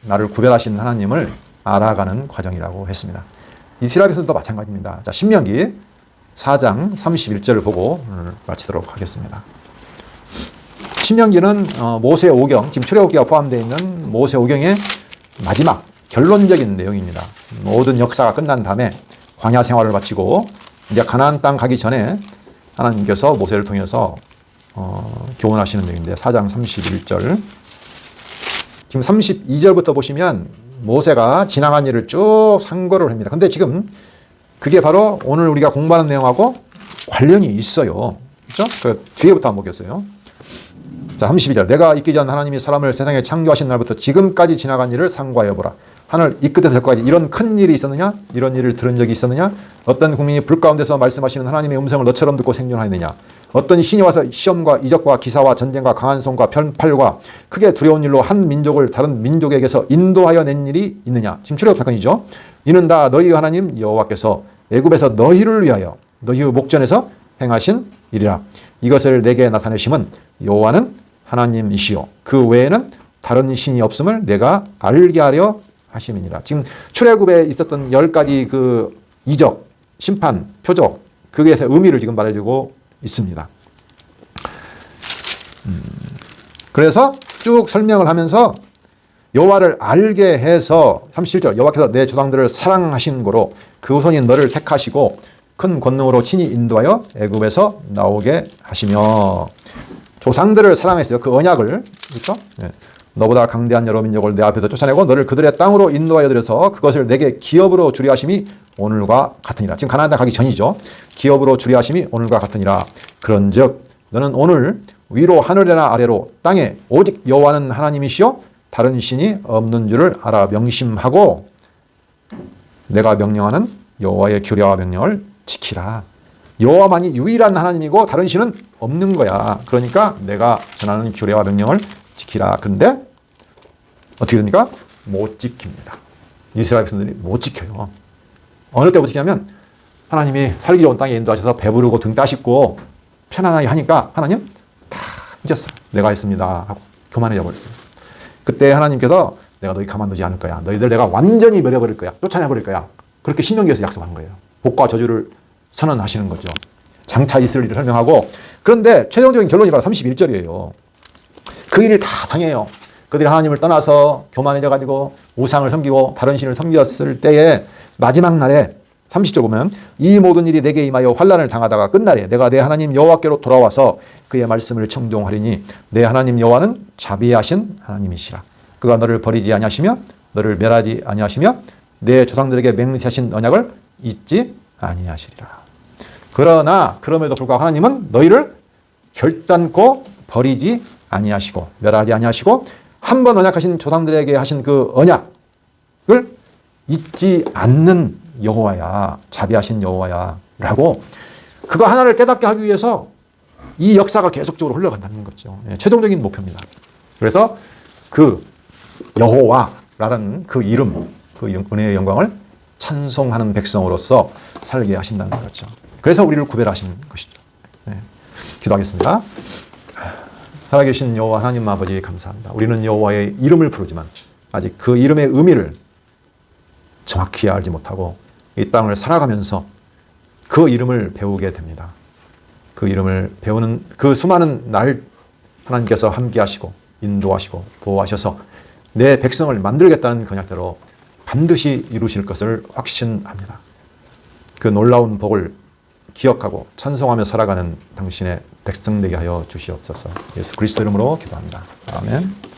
나를 구별하신 하나님을 알아가는 과정이라고 했습니다. 이스라엘에서도 마찬가지입니다. 자, 신명기 4장 31절을 보고 오늘 마치도록 하겠습니다. 신명기는 모세 오경, 지금 출애굽기가 포함되어 있는 모세 오경의 마지막 결론적인 내용입니다. 모든 역사가 끝난 다음에 광야 생활을 마치고 이제 가나안 땅 가기 전에 하나님께서 모세를 통해서 교훈하시는 내용인데 4장 31절 지금 32절부터 보시면 모세가 지나간 일을 쭉 상고를 합니다. 근데 지금 그게 바로 오늘 우리가 공부하는 내용하고 관련이 있어요. 그렇죠? 그 뒤에부터 한번 보겠어요. 자, 32절. 내가 있기 전 하나님이 사람을 세상에 창조하신 날부터 지금까지 지나간 일을 상고하여 보라. 하늘 이 끝에서 저 끝까지 이런 큰 일이 있었느냐? 이런 일을 들은 적이 있었느냐? 어떤 국민이 불 가운데서 말씀하시는 하나님의 음성을 너처럼 듣고 생존하였느냐? 어떤 신이 와서 시험과 이적과 기사와 전쟁과 강한 손과 편팔과 크게 두려운 일로 한 민족을 다른 민족에게서 인도하여 낸 일이 있느냐? 지금 출애굽 사건이죠. 이는 다 너희 하나님 여호와께서 애굽에서 너희를 위하여 너희의 목전에서 행하신 일이라. 이것을 내게 나타내심은 여호와는 하나님이시요 그 외에는 다른 신이 없음을 내가 알게 하려 하심이니라. 지금 출애굽에 있었던 10가지 그 이적, 심판, 표적 그게 의미를 지금 말해주고 있습니다. 그래서 쭉 설명을 하면서 여호와를 알게 해서 37절 여호와께서 내 조상들을 사랑하신 고로 그 후손인 너를 택하시고 큰 권능으로 친히 인도하여 애굽에서 나오게 하시며 조상들을 사랑했어요. 그 언약을 그렇죠? 네. 너보다 강대한 여러 민족을 내 앞에서 쫓아내고 너를 그들의 땅으로 인도하여 들여서 그것을 내게 기업으로 주리 하심이 오늘과 같으니라. 지금 가나안 땅 가기 전이죠. 기업으로 주리 하심이 오늘과 같으니라. 그런즉 너는 오늘 위로 하늘이나 아래로 땅에 오직 여호와는 하나님이시요 다른 신이 없는 줄을 알아 명심하고 내가 명령하는 여호와의 규례와 명령을 지키라. 여호와만이 유일한 하나님이고 다른 신은 없는 거야. 그러니까 내가 전하는 규례와 명령을 지키라. 그런데 어떻게 됩니까? 못 지킵니다. 이스라엘 백성들이 못 지켜요. 어느 때 못 지키냐면 하나님이 살기 좋은 땅에 인도하셔서 배부르고 등 따숩고 편안하게 하니까 하나님 다 잊었어. 내가 했습니다 하고 교만해져 버렸어요. 그때 하나님께서 내가 너희 가만두지 않을 거야. 너희들 내가 완전히 멸해버릴 거야. 쫓아내버릴 거야. 그렇게 신명기에서 약속한 거예요. 복과 저주를 선언하시는 거죠. 장차 있을 일을 설명하고 그런데 최종적인 결론이 바로 31절이에요. 그 일을 다 당해요. 그들이 하나님을 떠나서 교만해져가지고 우상을 섬기고 다른 신을 섬겼을 때에 마지막 날에 30절 보면 이 모든 일이 내게 임하여 환난을 당하다가 끝날에 내가 내 하나님 여호와께로 돌아와서 그의 말씀을 청종하리니 내 하나님 여호와는 자비하신 하나님이시라. 그가 너를 버리지 아니하시며 너를 멸하지 아니하시며 내 조상들에게 맹세하신 언약을 잊지 아니하시리라. 그러나 그럼에도 불구하고 하나님은 너희를 결단코 버리지 아니하시고 멸하지 아니하시고 한 번 언약하신 조상들에게 하신 그 언약을 잊지 않는 여호와야, 자비하신 여호와야 라고 그거 하나를 깨닫게 하기 위해서 이 역사가 계속적으로 흘러간다는 거죠. 예, 최종적인 목표입니다. 그래서 그 여호와라는 그 이름, 그 은혜의 영광을 찬송하는 백성으로서 살게 하신다는 거죠. 그래서 우리를 구별하신 것이죠. 네. 기도하겠습니다. 살아계신 여호와 하나님 아버지 감사합니다. 우리는 여호와의 이름을 부르지만 아직 그 이름의 의미를 정확히 알지 못하고 이 땅을 살아가면서 그 이름을 배우게 됩니다. 그 이름을 배우는 그 수많은 날 하나님께서 함께 하시고 인도하시고 보호하셔서 내 백성을 만들겠다는 언약대로 반드시 이루실 것을 확신합니다. 그 놀라운 복을 기억하고 찬송하며 살아가는 당신의 백성 되게 하여 주시옵소서. 예수 그리스도 이름으로 기도합니다. 아멘.